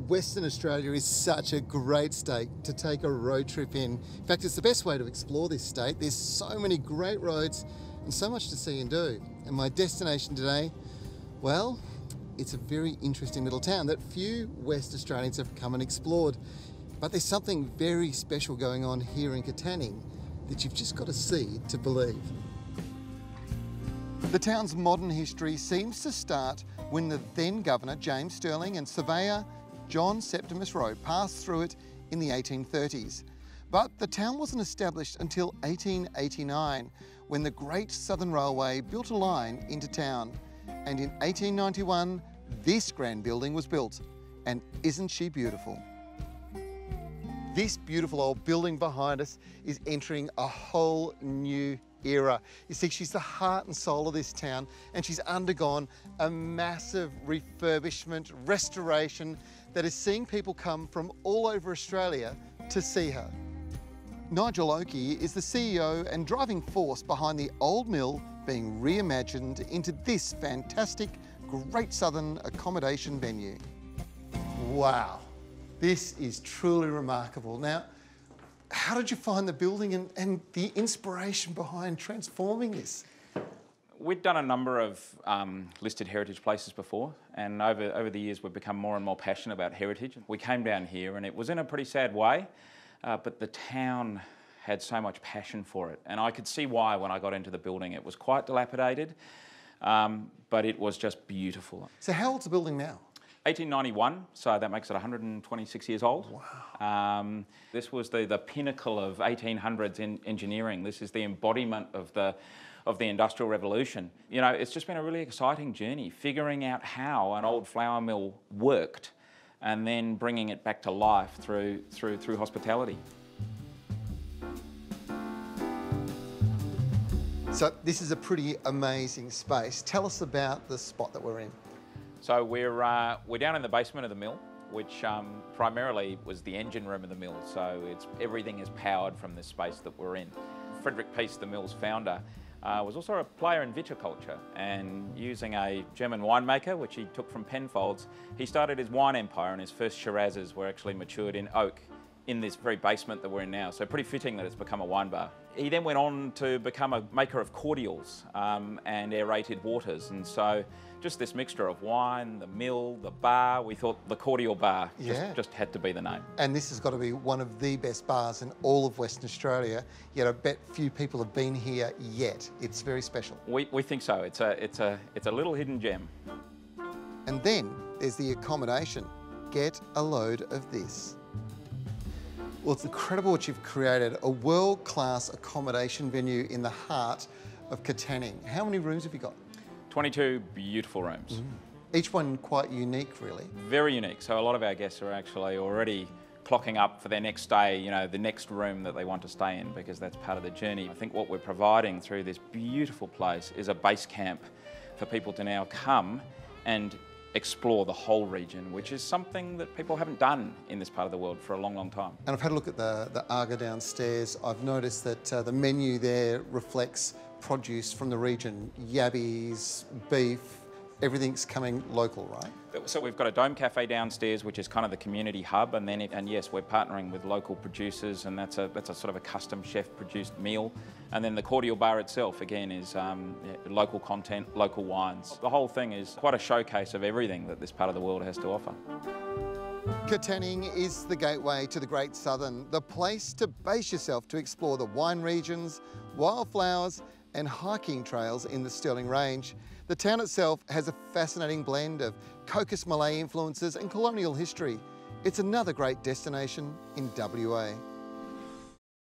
Western Australia is such a great state to take a road trip in. In fact, it's the best way to explore this state. There's so many great roads and so much to see and do. And my destination today, well, it's a very interesting little town that few West Australians have come and explored. But there's something very special going on here in Katanning that you've just got to see to believe. The town's modern history seems to start when the then Governor James Stirling and surveyor John Septimus Roe passed through it in the 1830s. But the town wasn't established until 1889, when the Great Southern Railway built a line into town. And in 1891, this grand building was built. And isn't she beautiful? This beautiful old building behind us is entering a whole new era. You see, she's the heart and soul of this town, and she's undergone a massive refurbishment, restoration that is seeing people come from all over Australia to see her. Nigel Oakey is the CEO and driving force behind the old mill being reimagined into this fantastic Great Southern accommodation venue. Wow, this is truly remarkable. Now, how did you find the building and the inspiration behind transforming this? We'd done a number of listed heritage places before, and over the years we've become more and more passionate about heritage. We came down here and it was in a pretty sad way, but the town had so much passion for it, and I could see why when I got into the building. It was quite dilapidated, but it was just beautiful. So how old's the building now? 1891, so that makes it 126 years old. Wow. This was the pinnacle of 1800s in engineering. This is the embodiment of the Industrial Revolution. You know, it's just been a really exciting journey, figuring out how an old flour mill worked and then bringing it back to life through hospitality. So this is a pretty amazing space. Tell us about the spot that we're in. So we're down in the basement of the mill, which primarily was the engine room of the mill. So everything is powered from this space that we're in. Frederick Peace, the mill's founder, was also a player in viticulture, and using a German winemaker, which he took from Penfolds, he started his wine empire, and his first Shirazes were actually matured in oak in this very basement that we're in now. So pretty fitting that it's become a wine bar. He then went on to become a maker of cordials and aerated waters, and so just this mixture of wine, the mill, the bar, we thought the cordial bar just had to be the name. And this has got to be one of the best bars in all of Western Australia, yet I bet few people have been here yet. It's very special. We think so. It's a little hidden gem. And then there's the accommodation. Get a load of this. Well, it's incredible what you've created, a world-class accommodation venue in the heart of Katanning. How many rooms have you got? 22 beautiful rooms. Each one quite unique, really. Very unique. So a lot of our guests are actually already clocking up for their next stay, you know, the next room that they want to stay in, because that's part of the journey. I think what we're providing through this beautiful place is a base camp for people to now come and explore the whole region, which is something that people haven't done in this part of the world for a long, long time. And I've had a look at the Aga downstairs. I've noticed that the menu there reflects produce from the region, yabbies, beef, everything's coming local, right? So we've got a Dome Cafe downstairs, which is kind of the community hub, and yes, we're partnering with local producers, and that's a sort of a custom chef-produced meal. And then the cordial bar itself, again, is local content, local wines. The whole thing is quite a showcase of everything that this part of the world has to offer. Katanning is the gateway to the Great Southern, the place to base yourself to explore the wine regions, wildflowers, and hiking trails in the Stirling Range. The town itself has a fascinating blend of Cocos Malay influences and colonial history. It's another great destination in WA.